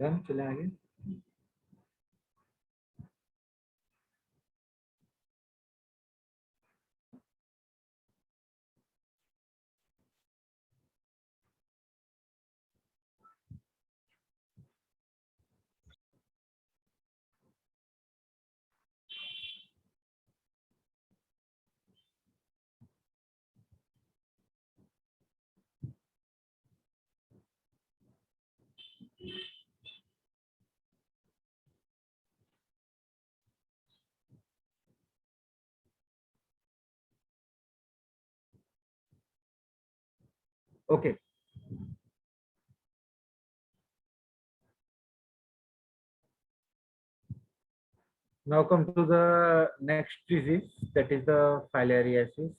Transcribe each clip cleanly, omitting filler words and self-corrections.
Done, चले आगे। Okay. Now come to the next disease, that is the filariasis.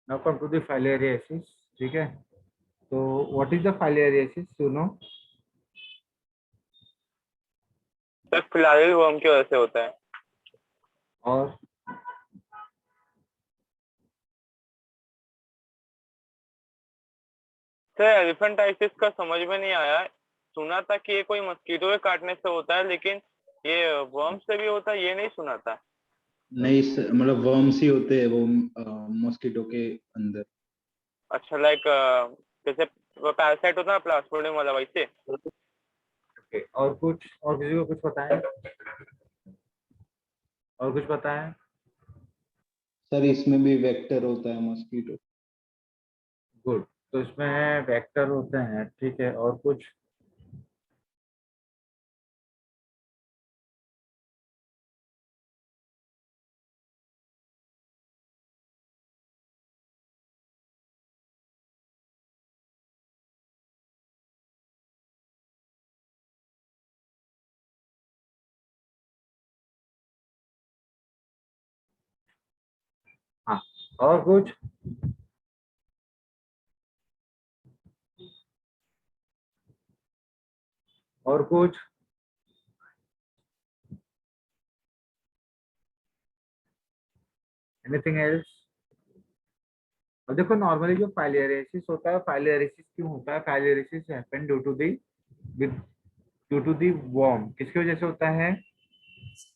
Now come to the filariasis, ठीक है? तो what is the filariasis? You know? Sir filarial worm की वजह से होता है। और सर एलिफेंटाइटिस का समझ में नहीं आया, सुना था कि ये कोई मस्कीटो के काटने से होता है, लेकिन ये वर्म से भी होता है ये नहीं सुना था। नहीं मतलब वर्म्स ही होते हैं वो मॉस्किटो के अंदर। अच्छा, लाइक जैसे वो पैरासाइट होता है प्लास्मोडियम वाला, वैसे। okay. और कुछ, और किसी को कुछ पता है? और कुछ पता है? सर इसमें भी वेक्टर होता है मॉस्किटो। गुड, तो इसमें वेक्टर होते हैं, ठीक है। और कुछ? हाँ, और कुछ? और कुछ? Anything else? अब देखो, नॉर्मली जो फाइलियरिसिस होता है, फाइलियरिसिस क्यों होता है? Filariasis happen due to the due to the worm. किसकी वजह से होता है?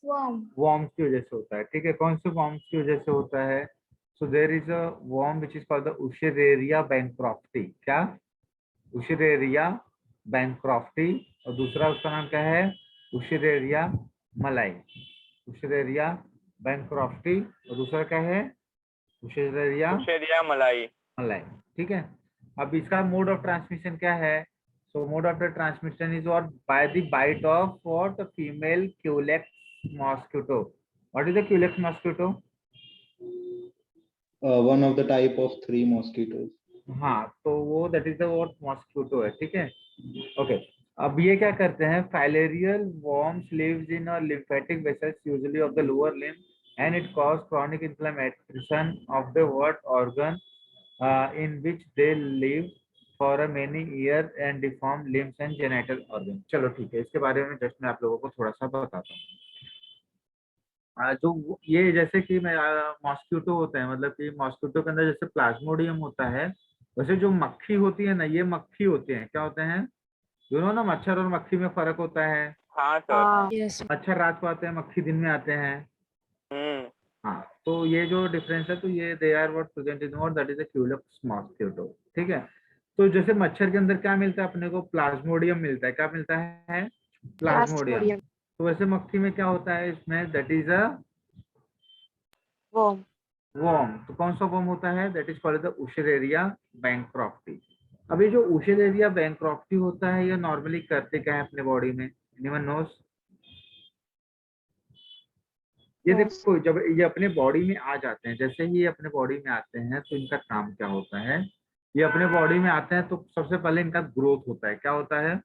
वॉर्म्स की वजह से होता है, ठीक है। कौन से वॉर्म्स की वजह से होता है? So there is a worm which is called the Wuchereria bancrofti. क्या? Wuchereria bancrofti. और दूसरा उसका नाम क्या है? उशेरेरिया मलाई। उशेरेरिया बैंक्रॉफ्टी और दूसरा क्या है? उशेरेरिया मलाई। मलाई, ठीक है। अब इसका मोड ऑफ ट्रांसमिशन क्या है? So mode of the transmission is और by the bite of what? Female Culex mosquito. What is the Culex mosquito? One of the type of 3 mosquitoes. हाँ, तो वो that is the what mosquito है, ठीक है। Okay, अब ये क्या करते हैं? Filarial worms lives in a lymphatic vessels usually of the lower limb and it cause chronic inflammation of the what organ in which they live for a many years and deform limbs and genital organs। चलो ठीक है, इसके बारे में just मैं आप लोगों को थोड़ा सा बताता हूँ। जो ये जैसे कि मैं मॉस्किटो होता है, मतलब कि मॉस्किटो के अंदर जैसे प्लाज्मोडियम होता है, वैसे जो मक्खी होती है ना, ये मक्खी होते हैं। क्या होते हैं? दोनों ना, मच्छर और मक्खी में फर्क होता है। हाँ सर। यस। मच्छर रात को आते हैं, मक्खी दिन में आते हैं। हाँ, तो ये जो डिफरेंस है, तो ये they are what present in what that is a Culex mosquito, ठीक है। तो जैसे मच्छर के अंदर क्या मिलता है अपने को? प्लाज्मोडियम मिलता है। क्या मिलता है? प्लाज्मोडियम। तो वैसे मक्खी में क्या होता है? इसमें that is a worm. Worm. तो कौन सा वर्म होता है? That is called the Wuchereria bancrofti. अब ये जो उशेरेरिया बैंक्रॉफ्टी होता है, ये नॉर्मली करते क्या है अपने बॉडी में? Anyone nose? ये देखो, जब ये अपने बॉडी में आ जाते हैं, जैसे ही ये अपने बॉडी में आते हैं, तो इनका काम क्या होता है? ये अपने बॉडी में आते हैं तो सबसे पहले इनका ग्रोथ होता है। क्या होता है?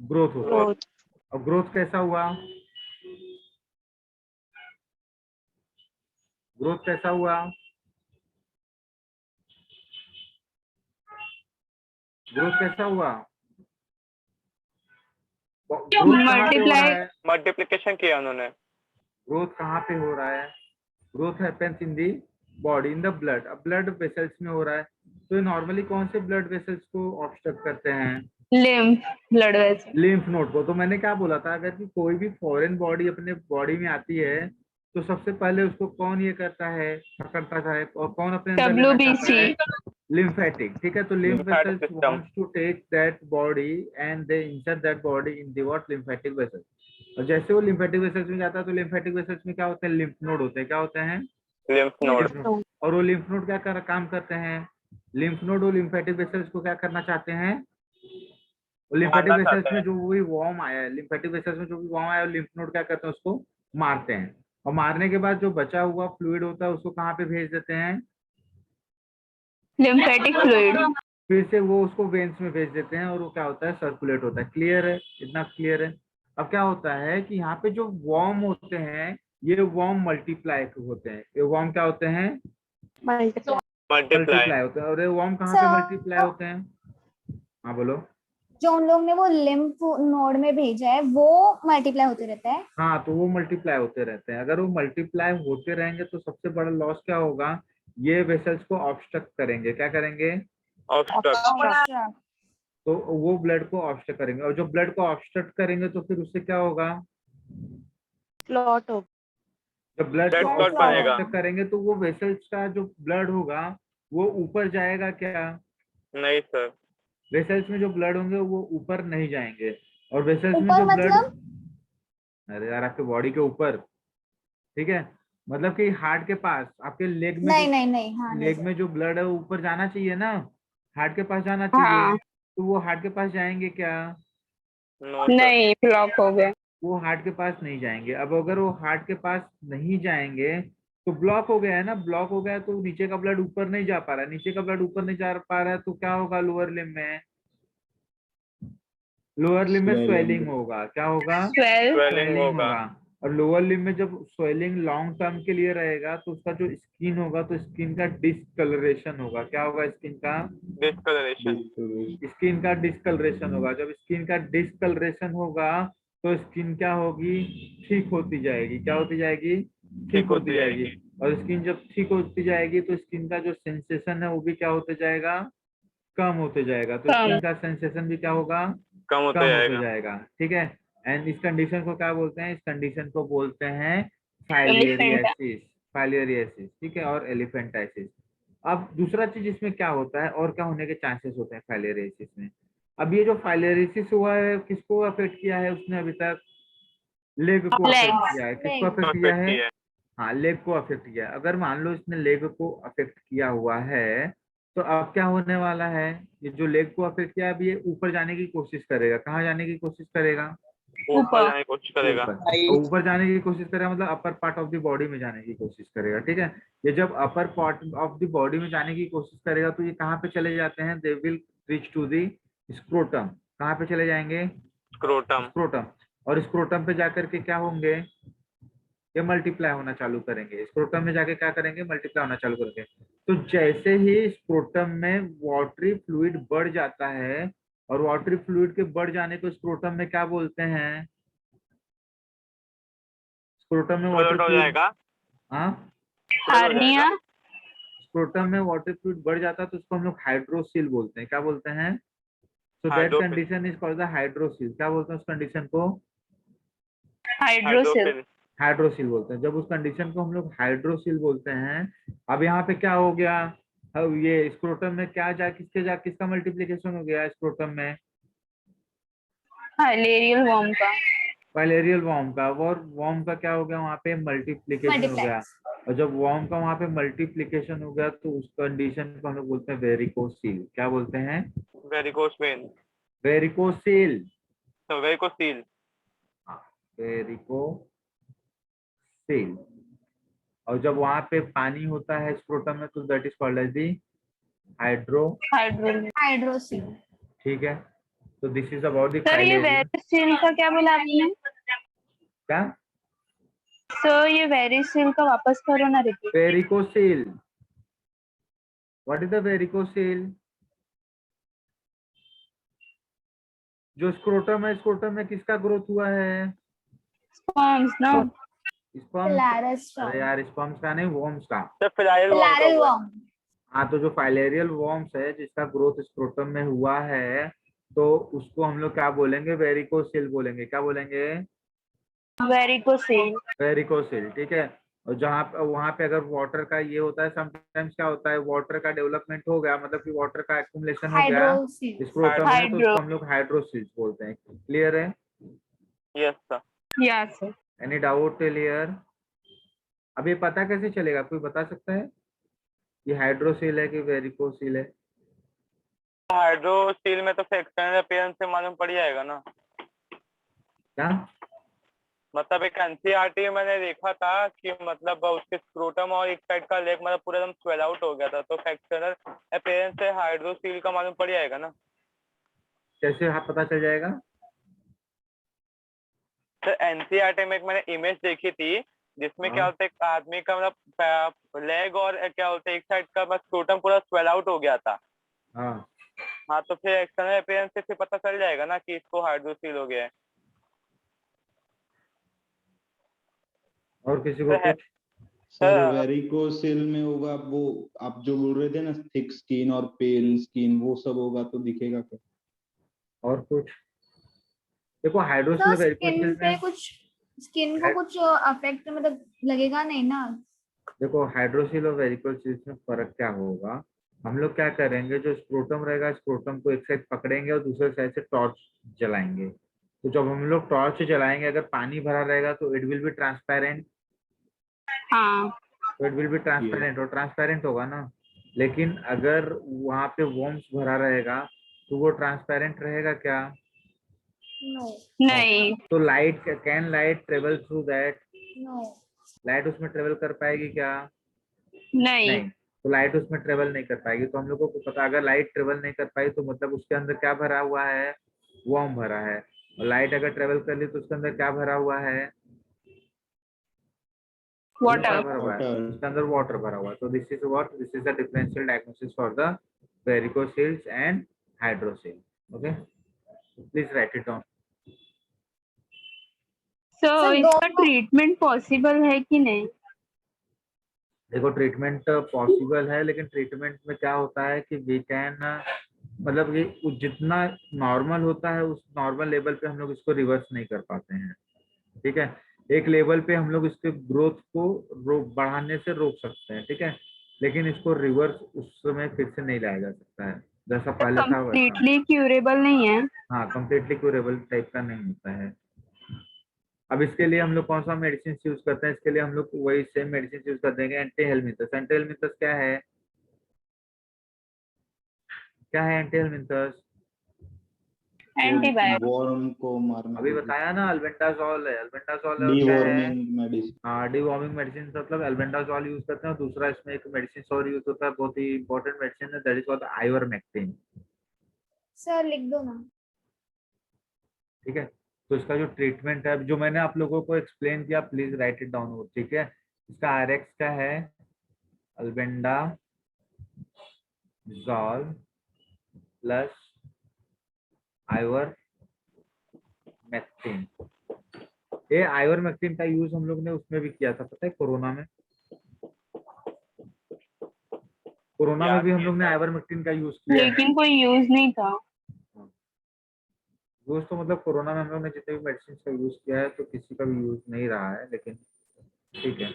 ग्रोथ होता है। और ग्रोथ कैसा हुआ? ग्रोथ कैसा हुआ? ग्रोथ कैसा हुआ? ग्रोथ कहाँ पे हो रहा है? मल्टीप्लिकेशन किया उन्होंने। ग्रोथ कहाँ पे हो रहा है? Growth happens in the body in the blood. अब ब्लड वेसल्स में हो रहा है, तो नॉर्मली कौन से ब्लड वेसल्स को ऑब्स्ट्रक्ट करते हैं? Lymph blood vessel. Lymph node को। तो मैंने क्या बोला था, अगर कि कोई भी फॉरेन बॉडी अपने बॉडी में आती है तो सबसे पहले उसको कौन ये करता है, पकड़ता है, और कौन अपने अंदर लेना चाहता है? WBC। लिम्फेटिक। ठीक है, तो lymph Lymphatic vessels system. Wants to take that body and they insert that body in the what lymphatic vessels. और जैसे वो लिम्फेटिक वेसल्स में जाता है तो लिम्फेटिक वेसल्स में क्या होते हैं? लिम्फ नोड होते हैं। क्या होते हैं? Lymph node. Lymph node. और वो लिम्फ नोड क्या काम करते हैं? लिम्फ नोड और लिम्फेटिक वेसल्स को क्या करना चाहते हैं? लिम्फेटिक मारना वेसल्स चाहते में हैं। जो भी वॉर्म आया है, लिम्फेटिक वेसल्स में जो भी वॉर्म आया है, लिम्फ नोड क्या करते हैं? उसको मारते हैं। और मारने के बाद जो बचा हुआ फ्लूइड होता है उसको कहाँ पे भेज देते हैं? Lymphatic fluid. फिर से वो उसको वेन्स में भेज देते हैं और वो क्या होता है? सर्कुलेट होता है। क्लियर है? इतना क्लियर है? अब क्या होता है कि यहाँ पे जो वॉर्म होते हैं, ये वॉर्म मल्टीप्लाई होते हैं। ये वॉर्म क्या होते हैं? मल्टीप्लाई। मल्टीप्लाई होते हैं। और ये वॉर्म कहाँ पे मल्टीप्लाई होते हैं? हाँ बोलो। जो उन लोग ने वो लिम्फ नोड में भेजा है वो मल्टीप्लाई होते रहता है। हाँ, तो वो मल्टीप्लाई होते रहते हैं। अगर वो मल्टीप्लाई होते रहेंगे तो सबसे बड़ा लॉस क्या होगा? ये वेसल्स को ऑब्स्ट्रक्ट करेंगे। क्या करेंगे? ऑब्स्ट्रक्ट। तो वो ब्लड को ऑब्स्ट्रक्ट करेंगे, और जो ब्लड को ऑब्स्ट्रक्ट करेंगे तो फिर उससे क्या होगा? क्लॉट हो। जब ब्लड ब्लड को क्लॉट बनेगा। ऑब्स्ट्रक्ट करेंगे तो वो वेसल्स का जो ब्लड होगा वो ऊपर जाएगा क्या? नहीं सर। वेसल्स में जो ब्लड होंगे वो ऊपर नहीं जाएंगे। और वेसल्स में ऊपर जो ब्लड, मतलब? अरे यार आपके बॉडी के ऊपर, ठीक है, मतलब कि हार्ट के पास, आपके लेग में नहीं नहीं नहीं, हाँ लेग में जो ब्लड है वो ऊपर जाना चाहिए ना, हार्ट के पास जाना चाहिए। हाँ। तो वो हार्ट के पास जाएंगे क्या? No sir. नहीं, ब्लॉक हो गए। वो हार्ट के पास नहीं जाएंगे। अब अगर वो हार्ट के पास नहीं जाएंगे तो ब्लॉक हो गया है ना। ब्लॉक हो गया है तो नीचे का ब्लड ऊपर नहीं जा पा रहा है। नीचे का ब्लड ऊपर नहीं जा पा रहा है तो क्या होगा? लोअर लिम्ब में, लोअर लिम्ब में स्वेलिंग होगा। क्या होगा? स्वेल। स्वेलिंग होगा। होगा। और लोअर लिम्ब में जब स्वेलिंग लॉन्ग टर्म के लिए रहेगा तो उसका जो स्किन होगा तो स्किन का डिस्कलरेशन होगा। क्या होगा? स्किन का डिस्कलरेशन। स्किन का डिस्कलरेशन होगा। जब स्किन का डिस्कलरेशन होगा तो स्किन क्या होगी? ठीक होती जाएगी। क्या होती जाएगी? ठीक होती जाएगी। और स्किन जब ठीक होती जाएगी तो स्किन का जो सेंसेशन है वो भी क्या होते जाएगा? कम होते जाएगा। तो कम। स्किन का सेंसेशन भी क्या होगा? कम होता कम होते जाएगा। जाएगा। ठीक है। एंड इस कंडीशन को क्या बोलते हैं? इस कंडीशन को बोलते हैं एलिफेंटा। फाइलियरियासिस। फाइलियरियासिस, ठीक है, और एलिफेंटाइसिस। अब दूसरा चीज इसमें क्या होता है और क्या होने के चांसेस होते हैं फाइलियरियासिस में? अब ये जो फाइलियरियासिस हुआ है किसको अफेक्ट किया है उसने अभी तक? लेग को अफेक्ट Legs। किया है। किसको Leg। अफेक्ट किया परफेक्ट है? ही है। हाँ, लेग को अफेक्ट किया है। अगर मान लो इसने लेग को अफेक्ट किया हुआ है तो अब क्या होने वाला है? ये जो लेग को अफेक्ट किया है, अब ये ऊपर जाने की कोशिश करेगा। कहाँ जाने की कोशिश करेगा? ऊपर जाने की कोशिश करेगा। ऊपर। और ऊपर जाने की कोशिश करेगा मतलब upper part of the body में जाने की कोशिश करेगा। ठीक है। ये जब upper part of the body में जाने की कोशिश करेगा तो ये कहाँ पे चले जाते हैं? They will reach to the scrotum. कहाँ पे चले जाएंगे? स्क्रोटम। स्क्रोटम। और स्क्रोटम पे जाकर के क्या होंगे? ये मल्टीप्लाई होना चालू करेंगे। स्क्रोटम में जाके क्या करेंगे? मल्टीप्लाई होना चालू करेंगे। तो जैसे ही स्क्रोटम में वाटरी फ्लूइड बढ़ जाता है, और वाटरी फ्लूइड के बढ़ जाने को स्क्रोटम में क्या बोलते हैं? स्क्रोटम में वाटर क्लोट हो फ्लूइड, जाएगा। हाँ, हार्निया। स्क्रोटम में वाटर फ्लूइड बढ़ जाता है तो उसको हम लोग हाइड्रोसील बोलते हैं। क्या बोलते हैं? So that hydrocele. Condition is called the hydrocele. क्या बोलते हैं उस कंडीशन को? हाइड्रोसिल। हाइड्रोफिल। हाइड्रोसील बोलते हैं। जब उस कंडीशन को हम लोग हाइड्रोसील बोलते हैं। अब यहाँ पे क्या हो गया? अब ये स्क्रोटम में क्या किसका मल्टीप्लीकेशन हो गया स्क्रोटम में? हाइलेरियल वर्म का। फाइलेरियल वॉर्म का। और वॉर्म का क्या हो गया? वहाँ पे मल्टीप्लीकेशन हो गया। और जब वॉर्म का वहाँ पे मल्टीप्लीकेशन हो गया तो उस कंडीशन को हम लोग बोलते हैं वेरिकोसील। क्या बोलते हैं? Varicose when. वेरिकोसील। तो वेरिकोसील। वेरिकोसील। और जब वहाँ पे पानी होता है स्क्रोटम में तो that is called as the hydro. Hydrocele. ठीक है। तो this is about the sir ये फाइलेरियम। वेरिसिल का क्या बोला आपने? क्या? सर ये वेरिसिल का वापस करो ना, repeat. Varicocele. What is the varicocele? जो स्क्रोटम है, स्क्रोटम में किसका ग्रोथ हुआ है? Sperms no. स्पर्म? फिलारस अरे यार स्पर्म्स का नहीं, वॉर्म्स का। सर फिलाइल वर्म का फिलारल हुआ है। वर्म। हाँ, तो जो फाइलेरियल वॉर्म्स है जिसका ग्रोथ स्क्रोटम में हुआ है, तो उसको हम लोग क्या बोलेंगे? वेरिकोसिल बोलेंगे। क्या बोलेंगे? वेरिकोसिल। वेरिकोसिल, ठीक है। और जहाँ वहां पे अगर वाटर का ये होता है, समटाइम्स क्या होता है, वाटर का डेवलपमेंट हो गया, मतलब कि वाटर का एक्युमुलेशन हो गया हाइड्रोसिल। स्क्रोटम में, तो हाइड्रो। उसको हम लोग हाइड्रोसिल्स बोलते हैं। क्लियर है? Yes sir. Yes sir. Any doubt clear? अब ये पता कैसे चलेगा, कोई बता सकता है ये हाइड्रोसिल है कि वेरिकोसिल है? हाइड्रोसील में तो फिर एक्सटर्नल अपीयरेंस से मालूम पड़ जाएगा ना। क्या? मतलब एक एनसीईआरटी में मैंने देखा था कि मतलब उसके स्क्रोटम और एक साइड का लेग मतलब पूरा एकदम स्वेल आउट हो गया था, तो एक्सटर्नल अपीयरेंस से हाइड्रोसील का मालूम पड़ जाएगा ना। कैसे हाँ पता चल जाएगा? सर एनसीईआरटी में एक मैंने इमेज देखी थी जिसमें क्या हाँ होता है, एक आदमी का मतलब लेग और क्या होता है एक साइड का बस स्क्रोटम पूरा स्वेल आउट हो गया था। हाँ। हाँ, तो फिर एक्सटर्नल अपीयरेंस से फिर पता चल जाएगा ना कि इसको हाइड्रोसील हो गया है। और किसी को सर कुछ? सर सर वेरिकोसिल में होगा वो, आप जो बोल रहे थे ना, थिक स्किन और पेल स्किन, वो सब होगा तो दिखेगा क्या? और कुछ? देखो हाइड्रोसिल सर वेरिकोसिल में, स्किन को कुछ अफेक्ट मतलब लगेगा नहीं ना? देखो हाइड्रोसिल और वेरिकोसिल में फर्क क्या होगा, हम लोग क्या करेंगे, जो स्क्रोटम रहेगा स्क्रोटम को एक साइड पकड़ेंगे और दूसरे साइड से टॉर्च जलाएंगे। तो जब हम लोग टॉर्च जलाएंगे, अगर पानी भरा रहेगा तो इट विल बी ट्रांसपेरेंट, हाँ। तो इट विल बी ये ट्रांसपेरेंट, और ट्रांसपेरेंट होगा ना। लेकिन अगर वहां पे वॉर्म्स भरा रहेगा तो वो ट्रांसपेरेंट रहेगा क्या? नो। नो। नहीं। तो light, can light travel through that? No. Light उसमें ट्रेवल कर पाएगी क्या? नहीं। नहीं। तो लाइट उसमें ट्रेवल नहीं कर पाएगी, तो हम लोगों को पता, अगर लाइट ट्रेवल नहीं कर पाई तो मतलब उसके अंदर क्या भरा हुआ है? वार्म भरा है। और लाइट अगर ट्रेवल कर ली तो उसके अंदर क्या भरा हुआ है? बोलो क्या वाटर। भरा हुआ है? वाटर। उसके अंदर वाटर भरा हुआ है। तो this is what, this is the differential diagnosis for the varicoceles and hydrocele. Okay, please write it down. So sir इसका दोनों। ट्रीटमेंट पॉसिबल है कि नहीं? देखो ट्रीटमेंट पॉसिबल है, लेकिन ट्रीटमेंट में क्या होता है कि वी कैन, मतलब ये जितना नॉर्मल होता है उस नॉर्मल लेवल पे हम लोग इसको रिवर्स नहीं कर पाते हैं। ठीक है, एक लेवल पे हम लोग इसके ग्रोथ को बढ़ाने से रोक सकते हैं, ठीक है, लेकिन इसको रिवर्स उस समय फिर से नहीं लाया जा सकता है जैसा तो पहले था वैसा। कम्प्लीटली क्यूरेबल नहीं है? हाँ, कम्प्लीटली क्यूरेबल टाइप का नहीं होता है। अब इसके लिए हम लोग कौन सा मेडिसिन यूज करते हैं? इसके लिए हम लोग वही सेम मेडिसिन यूज कर देंगे, एंटी हेलमिंथस। एंटी हेलमिंथस क्या है? क्या है एंटी हेलमिंथस? वो एंटीबायोटिक। वॉर्म को मारने अभी के लिए, बताया ना, अल्बेंडाजोल है। अल्बेंडाजोल है, और क्या है? Deworming medicine. हाँ, डिवॉर्मिंग मेडिसिन, मतलब अल्बेंडाजोल यूज करते हैं। और दूसरा इसमें एक मेडिसिन और यूज होता है, बहुत ही इंपॉर्टेंट मेडिसिन है, that is called ivermectin. Sir लिख दो ना। ठीक है, तो इसका जो ट्रीटमेंट है, जो मैंने आप लोगों को एक्सप्लेन किया, प्लीज राइट इट डाउन। ठीक है, इसका आरएक्स क्या है? Albendazole plus ivermectin. ये आइवरमेक्टिन का यूज हम लोग ने उसमें भी किया था, पता है, कोरोना में। कोरोना में याद भी हम नहीं लोग ने सर। आइवरमेक्टिन का यूज किया है। लेकिन कोई यूज नहीं था। यूज तो मतलब कोरोना में हम लोग ने जितने भी मेडिसिन का यूज किया है, तो किसी का भी यूज नहीं रहा है, लेकिन ठीक है।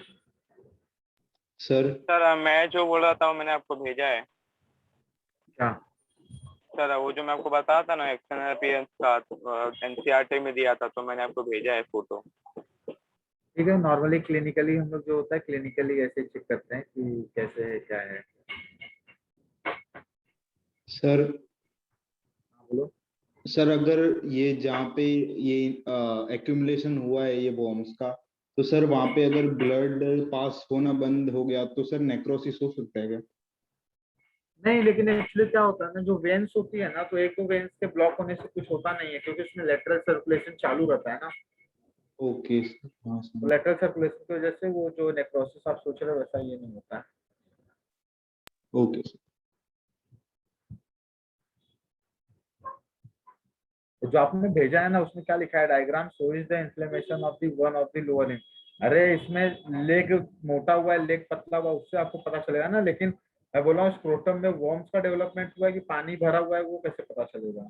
सर सर मैं जो बोल रहा था वो मैंने आपको भेजा है। क्या? सर वो जो मैं आपको बताया था ना एक्सटर्नल अपीयरेंस का, एनसीईआरटी में दिया था, तो मैंने आपको भेजा है फोटो। ठीक है, नॉर्मली क्लिनिकली हम लोग जो होता है क्लिनिकली ऐसे चेक करते हैं कि कैसे है क्या है। सर हाँ, बोलो। सर अगर ये जहाँ पे ये एक्यूमुलेशन हुआ है ये बॉम्ब्स का, तो सर वहां पे अगर ब्लड पास होना बंद हो गया तो सर नेक्रोसिस हो सकता है क्या? नहीं, लेकिन एक्चुअली क्या होता है ना, जो वेन्स होती है ना, तो एक दो वेन्स के ब्लॉक होने से कुछ होता नहीं है, क्योंकि उसमें लेटरल सर्कुलेशन चालू रहता है ना। ओके सर, हाँ तो सर। लेटरल सर्कुलेशन की वजह से वो जो नेक्रोसिस आप सोच रहे हो वैसा ये नहीं होता है। Okay sir. तो जो आपने भेजा है ना, उसमें क्या लिखा है? Diagram shows the inflammation of the one of the lower limb. अरे इसमें लेग मोटा हुआ है, लेग पतला हुआ, उससे आपको पता चलेगा ना। लेकिन मैं बोला हूँ स्क्रोटम में वॉर्म्स का डेवलपमेंट हुआ है कि पानी भरा हुआ है, वो कैसे पता चलेगा?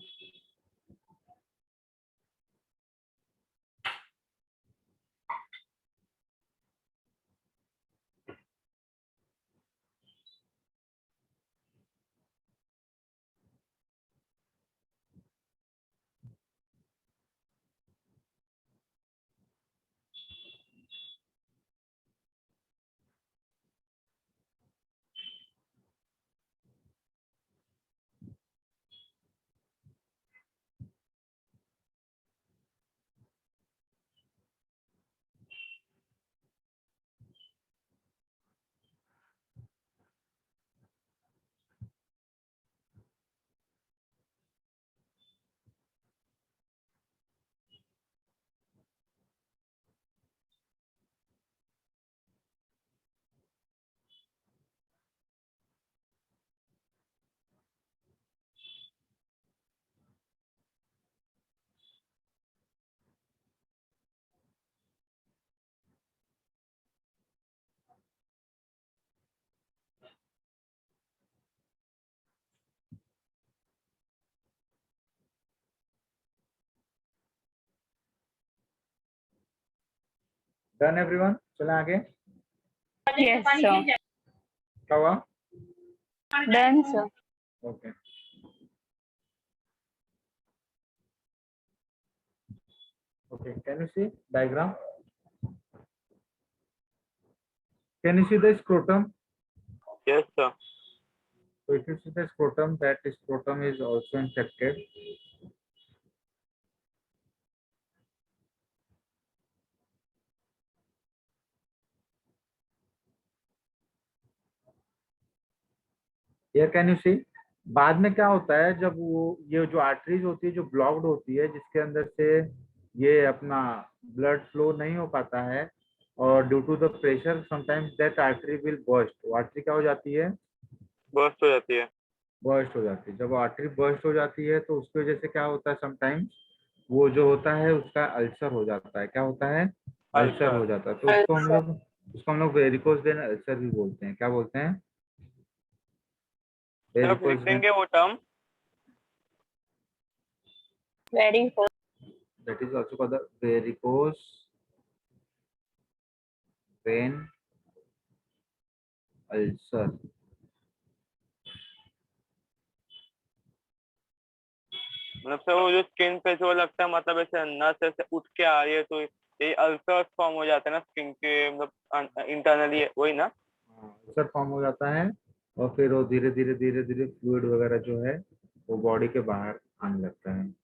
डन एवरीवन, चले आगे। Yes, sir. क्या हुआ? Done, sir. Okay okay, can you see diagram? Can you see the scrotum? Yes, sir. So if you see the scrotum, that scrotum is also infected. Here can you see? बाद में क्या होता है जब वो ये जो आर्टरीज होती है जो ब्लॉक्ड होती है, जिसके अंदर से ये अपना ब्लड फ्लो नहीं हो पाता है, और due to the pressure sometimes that artery will burst. Artery क्या हो जाती है? बर्स्ट हो जाती है। बर्स्ट हो जाती है। जब आर्टरी बर्स्ट हो जाती है तो उसकी वजह से क्या होता है, समटाइम्स वो जो होता है उसका अल्सर हो जाता है। क्या होता है? Ulcer ulcer. हो जाता है। तो उसको हम लोग वेरिकोज वेन अल्सर भी बोलते हैं। क्या बोलते हैं? सर आप लिख वेरिकोज वेन। देंगे वो term? Very good. That is also called the varicose vein ulcer. मतलब सर वो जो स्किन पे जो लगता है, मतलब ऐसे नस ऐसे उठ के आ रही है, तो ये अल्सर फॉर्म हो जाता है ना स्किन के, मतलब इंटरनली, वही ना? अल्सर फॉर्म हो जाता है, और फिर वो धीरे धीरे धीरे धीरे फ्लूइड वगैरह जो है वो बॉडी के बाहर आने लगता है।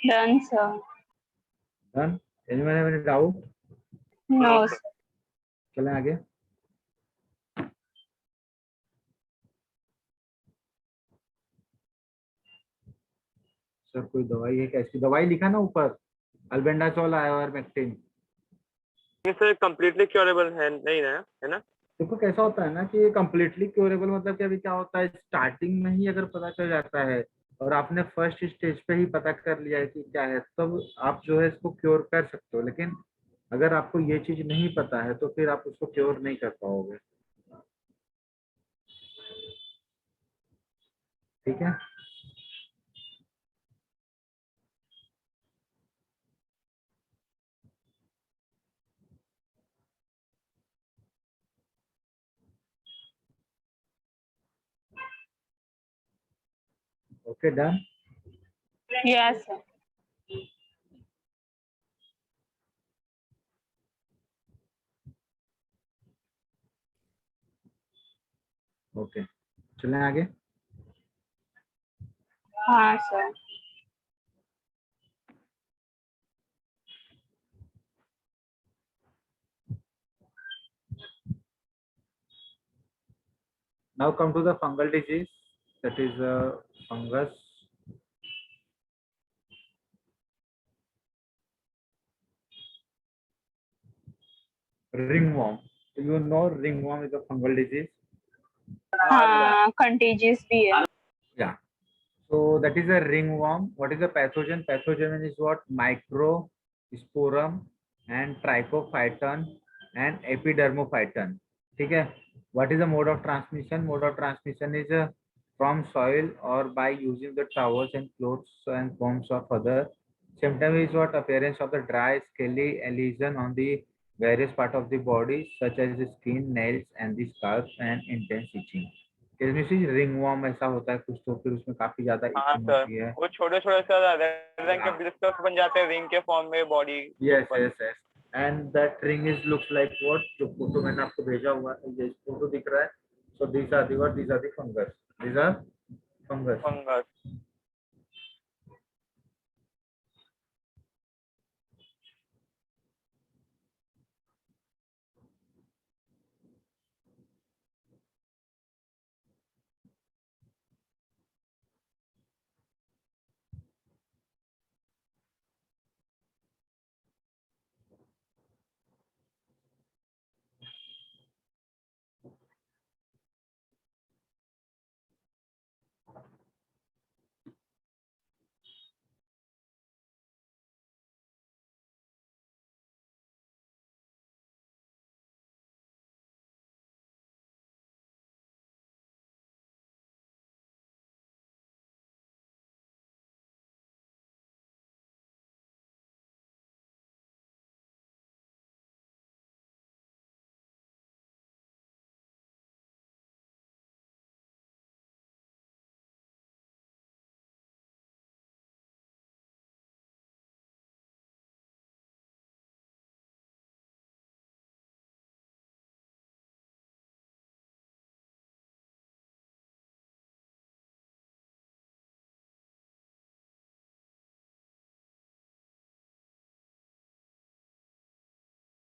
Done, sir. Done? Anyone have any doubt? No No, sir. sir. चलें आगे। सर कोई दवाई है क्या? इसकी दवाई लिखा ना ऊपर, अल्बेंडाजोल आयोरमेक्टिन। सर कंप्लीटली क्योरेबल है नहीं ना, है ना? देखो कैसा होता है ना कि ये कम्प्लीटली क्योरेबल मतलब कि अभी क्या होता है, स्टार्टिंग में ही अगर पता चल जाता है और आपने फर्स्ट स्टेज पे ही पता कर लिया है कि क्या है, तब आप जो है इसको क्योर कर सकते हो। लेकिन अगर आपको ये चीज नहीं पता है तो फिर आप उसको क्योर नहीं कर पाओगे। ठीक है? Okay done. Yes, sir. Okay, चलें आगे। हाँ, sir. Now come to the fungal disease, that is fungus. Ringworm. You know ringworm is a fungal disease. हाँ contagious भी है. Yeah. So that is a ringworm. What is the pathogen? Pathogen is what? Microsporum and trichophyton and epidermophyton. ठीक है. What is the mode of transmission? Mode of transmission is from soil or by using the towels and clothes and forms of other. Symptom is what? Appearance of the dry, scaly lesion on the various part of the body, such as the skin, nails, and the scalp, and intense itching. Ringworm ऐसा होता है कुछ, तो फिर उसमें काफी ज्यादा हाँ इचिंग सर, होती है. वो छोटे छोटे से रेड रंग के ब्लिस्टर्स बन जाते हैं रिंग के फॉर्म में body. Yes yes yes. And that ring is looks like what, जो फोटो मैंने आपको भेजा हुआ है, ये फोटो दिख रहा है. So these are the what, these are the fungus, these are fungus. Fungus.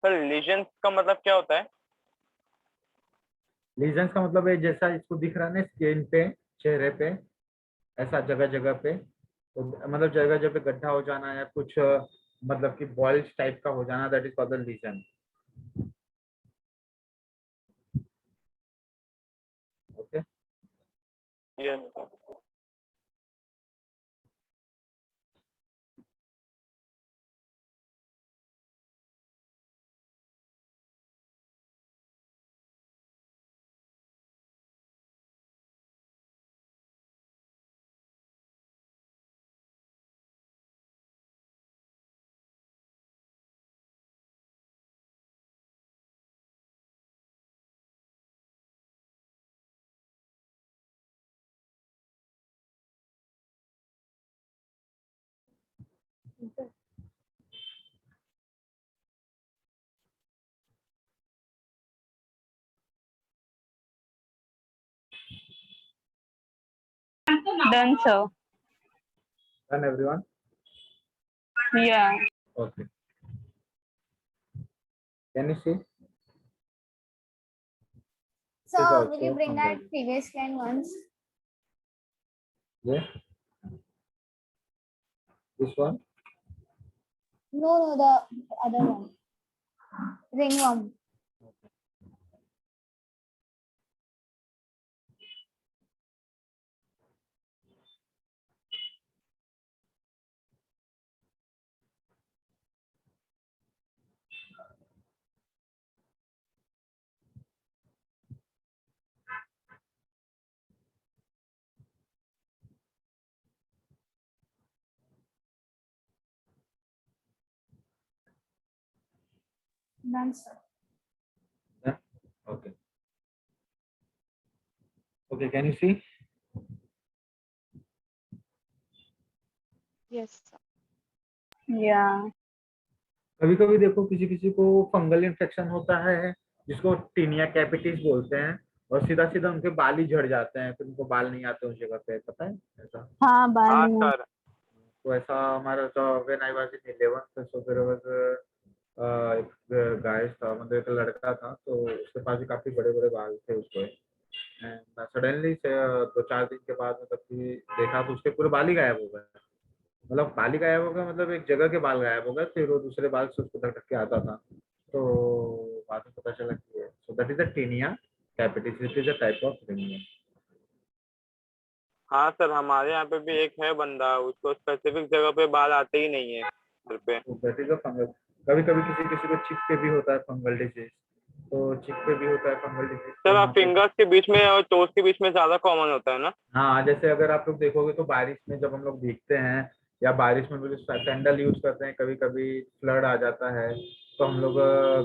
Sir lesions का मतलब क्या होता है? लीजन्स का मतलब है जैसा इसको दिख रहा है ना स्किन पे, चेहरे पे, ऐसा जगह जगह पे, तो मतलब जगह जगह पे गड्ढा हो जाना या कुछ मतलब कि बॉल्स टाइप का हो जाना, that is called the lesion. Okay. Yes. Done, sir. Done everyone? Yeah. Okay. Can you see? So Is will also you bring that fungal. previous line once? Yeah. This one? No, the other one. Ringworm. Done, sir. Yeah. Okay. Okay, can you see? Yes. Yeah. कभी कभी देखो किसी किसी को fungal infection होता है जिसको taenia capitis बोलते हैं, और सीधा सीधा उनके बाल ही झड़ जाते हैं, फिर उनको बाल नहीं आते उस जगह पे, पता है ऐसा? हाँ हाँ बाल. सर. तो ऐसा हमारा तो when I was in 11th, सो फिर वाज एक गाय था, मतलब एक लड़का था, तो उसके पास भी काफी बड़े बड़े बाल थे उसके, एंड सडनली 2-4 दिन के बाद मतलब कि देखा तो उसके पूरे बाल ही गायब हो गए। मतलब बाल ही गायब हो गए, मतलब एक जगह के बाल गायब हो गए, फिर वो दूसरे बाल से उसको ढक के आता था। तो बाद में पता चला कि सो that is the Taenia capitis, it is a type of ringworm. हाँ सर, हमारे यहाँ पे भी एक है बंदा, उसको स्पेसिफिक जगह पे बाल आते ही नहीं है सर पे। तो दैट इज अ फंगल। कभी कभी किसी किसी को चिक पे भी होता है फंगल डिजीज, तो चिक पे भी होता है फंगल डिजीज, तो सर वहाँ पे फिंगर्स के बीच में और टोज के बीच में ज्यादा कॉमन होता है ना? हाँ, जैसे अगर आप लोग देखोगे तो बारिश में जब हम लोग भीगते हैं या बारिश में भी सैंडल यूज करते हैं, कभी कभी फ्लड आ जाता है तो हम लोग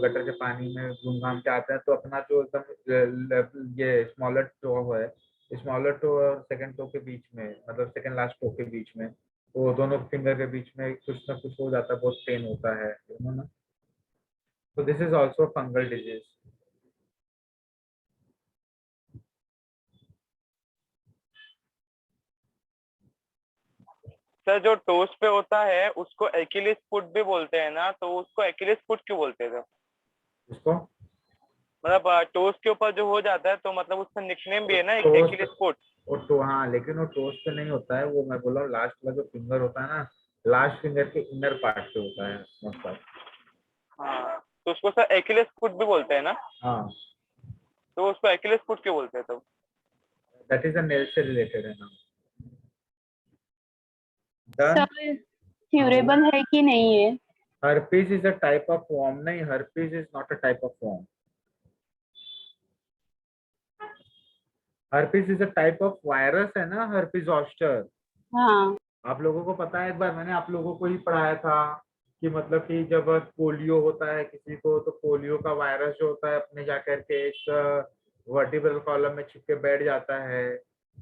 गटर के पानी में घूम घाम के आते हैं, तो अपना जो एकदम ये स्मॉलर टो है, स्मॉलर टो और सेकंड टो के बीच में, मतलब सेकंड लास्ट टो के बीच में, वो दोनों फिंगर के बीच में कुछ ना कुछ हो जाता है, बहुत पेन होता है ना। तो this is also fungal disease. Sir जो टोज पे होता है उसको एक्यूलिस फुट भी बोलते हैं ना, तो उसको एक्यूलिस फुट क्यों बोलते थे? इसको मतलब टोज के ऊपर जो हो जाता है तो मतलब उसका निकनेम भी है ना, एक टोस्ट, एक्यूलिस फुट। वो तो हाँ, लेकिन वो टोस्ट पे नहीं होता है, वो मैं बोल रहा हूँ लास्ट वाला जो फिंगर होता है ना, लास्ट फिंगर के इनर पार्ट पे होता है मोस्ट पार्ट। हाँ, तो उसको सर एक्यूलिस फुट भी बोलते हैं ना, हाँ, तो उसको एक्यूलिस फुट क्यों बोलते हैं तब? दैट इज अ नेल से रिलेटेड है ना। डन। सर हाँ बोलो। क्यूरेबल है कि नहीं है? Herpes is a type of worm, नहीं, herpes is not a type of worm. Herpes is a type of virus है ना, हर्पीज ऑस्टर। हाँ। आप लोगों को पता है, एक बार मैंने आप लोगों को ही पढ़ाया था कि मतलब कि जब पोलियो होता है किसी को, तो पोलियो का वायरस जो होता है अपने जाकर के एक वर्टिब्रल कॉलम में छिप के बैठ जाता है।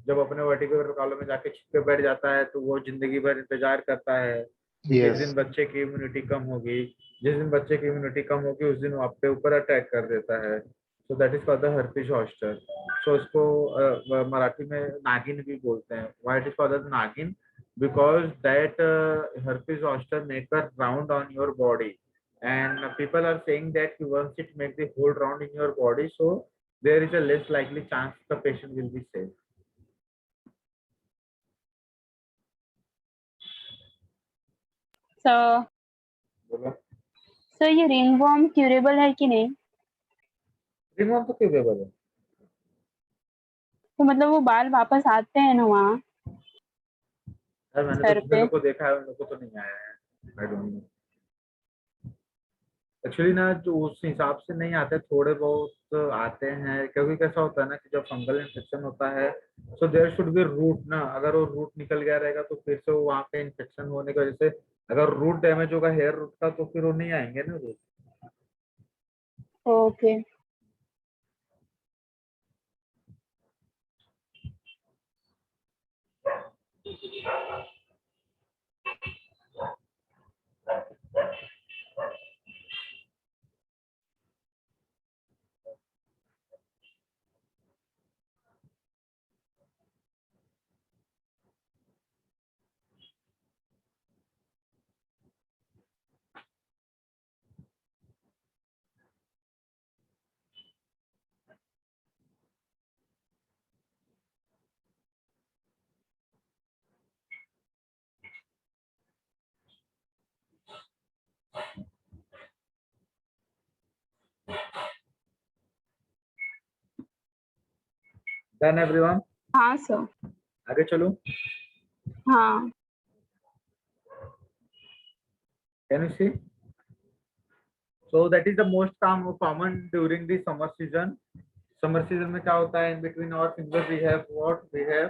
जब अपने वर्टिब्रल कॉलम में जाके छिप के बैठ जाता है तो वो जिंदगी भर इंतजार करता है कि किस यस। दिन बच्चे की इम्यूनिटी कम होगी। जिस दिन बच्चे की इम्यूनिटी कम होगी उस दिन वो आपके ऊपर अटैक कर देता है। So that is called the herpes zoster. सो इसको मराठी में नागिन भी बोलते हैं। व्हाई इट इज कॉल्ड नागिन? because that herpes zoster make a round on your body, and people are saying that once it make the whole round in your body, so there is a less likely chance the patient will be safe. Sir बोलो। Sir ये ringworm curable है कि नहीं? Ringworm तो curable है। तो मतलब वो बाल वापस आते हैं ना वहाँ यार मैंने तो सर जितने पे? लोग को देखा है उन लोग को तो नहीं आया है। आई डोंट नो एक्चुअली ना, जो उस हिसाब से नहीं आते, थोड़े बहुत आते हैं, क्योंकि कैसा होता है ना कि जब फंगल इन्फेक्शन होता है so there should be root ना, अगर वो रूट निकल गया रहेगा तो फिर से वो वहाँ पे इन्फेक्शन होने की वजह से अगर रूट डैमेज होगा हेयर रूट का तो फिर वो नहीं आएंगे ना रूट। ओके। Done everyone. हाँ सर। आगे चलो। हाँ। Can you see? So that is the most common during the summer season. Summer season में क्या होता है, in between our fingers we have what, we have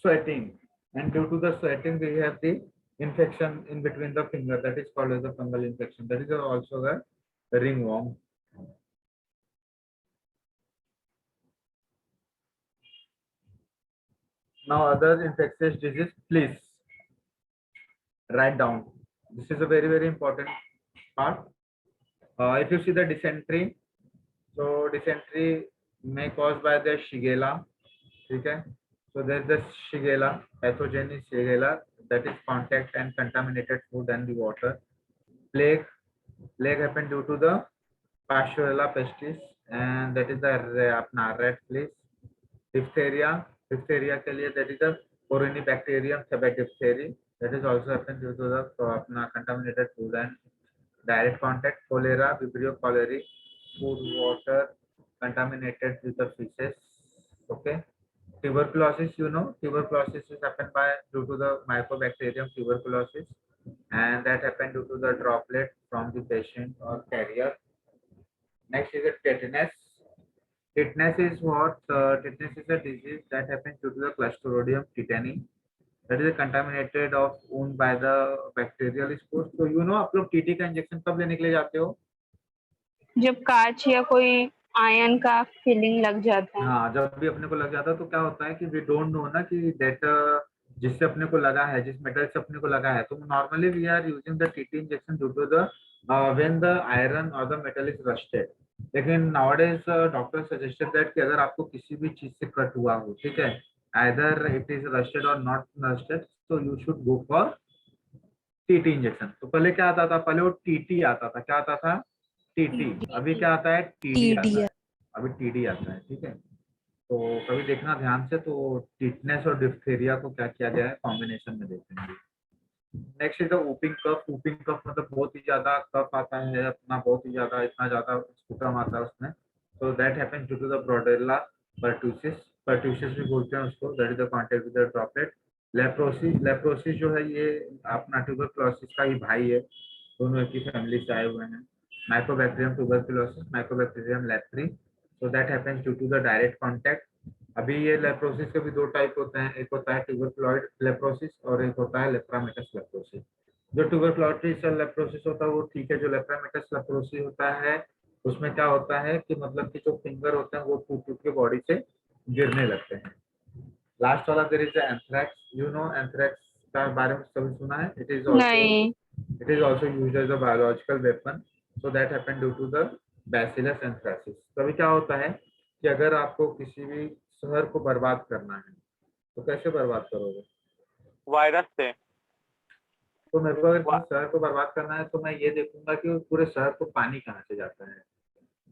sweating, and due to the sweating we have the infection in between the finger, that is called as a fungal infection, that is also the ringworm. Now other infectious disease, please write down, this is a very very important part. If you see the dysentery, so dysentery may caused by the shigella. Okay, so there's the shigella, pathogen is shigella, that is contact and contaminated food and the water. Plague, plague happened due to the Pasteurella pestis, and that is the apna rat fleas. Diphtheria, diphtheria के लिए that is the Corynebacterium sabatidiphtheria, that is also happen due to the अपना contaminated food and direct contact. Cholera, Vibrio cholerae, food, water contaminated with the fishes. Okay. Tuberculosis, you know, tuberculosis is happened by due to the Mycobacterium tuberculosis, and that happened due to the droplet from the patient or carrier. Next is a tetanus. Tetanus is what? Tetanus is a disease that happens due to the Clostridium tetani. That is contaminated of wound by the bacterial spores. So you know, आप लोग TT का injection कब लेने के लिए जाते हो? जब कांच या कोई आयन का फीलिंग लग जाता है। हाँ, जब भी अपने को लग जाता है तो क्या होता है कि वी डोंट नो ना कि दैट जिससे अपने को लगा है, जिस मेटल से अपने को लगा है, तो normally we are using the TT injection due to the when the iron और द मेटल इज रस्टेड। लेकिन नाउअडेज डॉक्टर सजेस्टेड दैट कि अगर आपको किसी भी चीज से कट हुआ हो, ठीक है, आइदर इट इज रस्टेड और नॉट रस्टेड, तो you should go for TT injection. तो पहले क्या आता था? पहले वो टीटी आता था। क्या आता था? टीटी। अभी क्या आता है? टीडी आता है। अभी टीडी आता है, ठीक है। तो कभी देखना ध्यान से, तो टिटनेस और डिप्थेरिया को क्या किया गया है, कॉम्बिनेशन में देखेंगे। Next is the whooping cough. Whooping cough मतलब बहुत ही ज्यादा कफ आता है अपना, बहुत ही ज्यादा, इतना ज्यादा स्पुटम आता है उसमें। तो that happens due to the Bordetella pertussis. Pertussis भी बोलते हैं उसको, that is the contact with the droplet. Leprosy, leprosy जो है ये अपना ट्यूबरक्लोसिस का ही भाई है, दोनों एक ही फैमिली से आए हुए हैं। Mycobacterium tuberculosis, mycobacterium leprae. So that happens due to the direct contact. अभी ये लेप्रोसिस के भी दो टाइप होते हैं, एक होता है ट्यूबरक्लोइड लेप्रोसिस और एक होता है लेप्रामेटस लेप्रोसिस। जो ट्यूबरक्लोसिस लेप्रोसिस होता है वो ठीक है। जो लेप्रामेटस लेप्रोसिस होता है उसमें क्या होता है कि मतलब कि जो फिंगर होते हैं वो टूट टूट के बॉडी से गिरने लगते हैं। लास्ट वाला there is anthrax. You know anthrax का बारे में कभी सुना है? नहीं। it is also used as a biological weapon, so that happened due to the Bacillus anthracis। कभी क्या होता है कि अगर आपको किसी भी शहर को बर्बाद करना है तो कैसे बर्बाद करोगे? वायरस से। तो मेरे को अगर किसी शहर को बर्बाद करना है तो मैं ये देखूंगा कि उस पूरे शहर को पानी कहाँ से जाता है,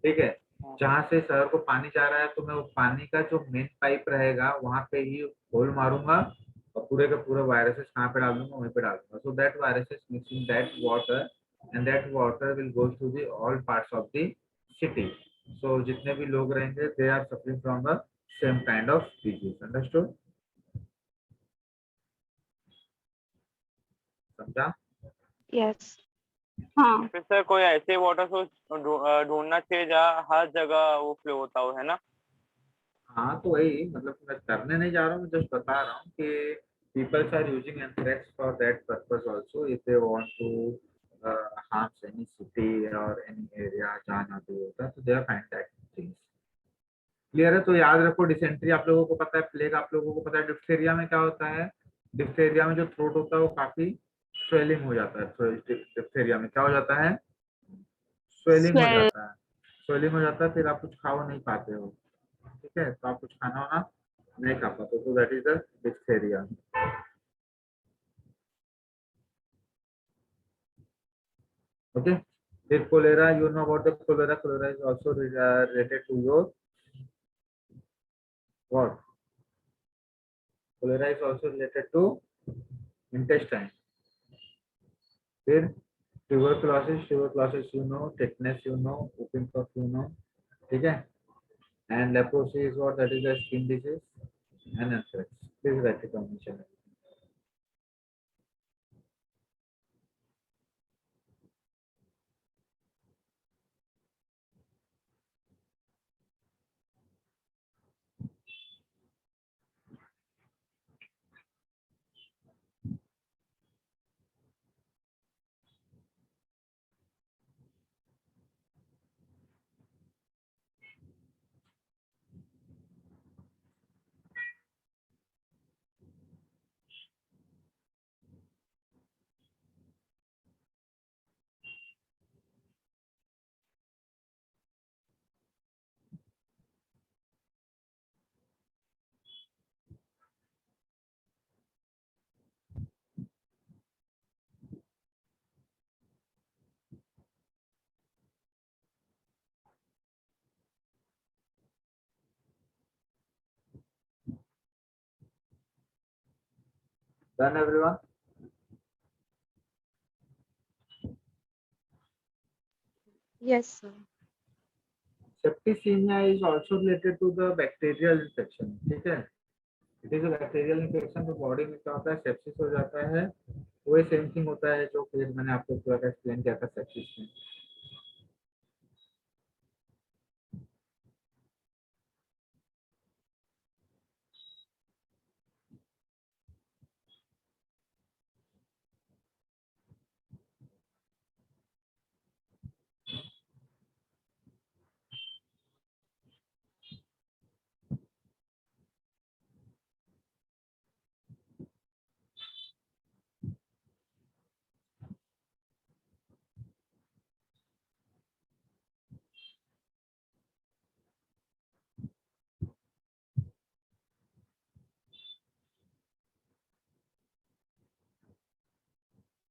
ठीक है। जहाँ से शहर को पानी जा रहा है तो मैं वो पानी का जो मेन पाइप रहेगा वहां पे ही होल मारूंगा और पूरे का पूरा वायरसेस कहाँ पे डाल दूंगा, वहीं पे डाल दूंगा। So that viruses mixing that water and that water will go to the all parts of the city. सो जितने भी लोग रहेंगे they are suffering from the same kind of disease. Understood? समझा? यस। हाँ। फिर सर कोई ऐसे वाटर सोर्स ढूंढना चाहिए जहाँ हर जगह वो फ्लो होता हो, है ना? हाँ, तो वही मतलब मैं करने नहीं जा रहा हूँ, जस्ट बता रहा हूँ कि peoples are using anthrax for that purpose also if they want to harm any city और एनी एरिया जहाँ ना भी होता, तो they are find that things. Clear है? तो याद रखो, डिसेंट्री आप लोगों को पता है, प्लेग आप लोगों को पता है। डिप्थेरिया में क्या होता है? डिप्थेरिया में जो थ्रोट होता है वो काफी स्वेलिंग हो जाता है। डिप्थेरिया में क्या हो जाता है? स्वेलिंग हो स्वेल। जाता है। स्वेलिंग हो जाता है, फिर आप कुछ खा नहीं पाते हो, ठीक है। तो आप कुछ खाना वाना नहीं खा पाते, तो that is the diphtheria. Okay. फिर cholera, you know about the cholera. Cholera is also related to your what? Cholera is also related to intestine. फिर tuberculosis, tuberculosis you know, tetanus you know, whooping cough you know, ठीक है। And leprosy is what? That is the skin disease and anthrax. Please write it down. Done everyone? Yes, sir. Septicemia is also related to the bacterial infection. ठीक है, it is a bacterial infection. तो body में क्या होता है, sepsis हो जाता है। वही सेम थिंग होता है जो फिर मैंने आपको पूरा एक्सप्लेन किया था सेप्सिस में।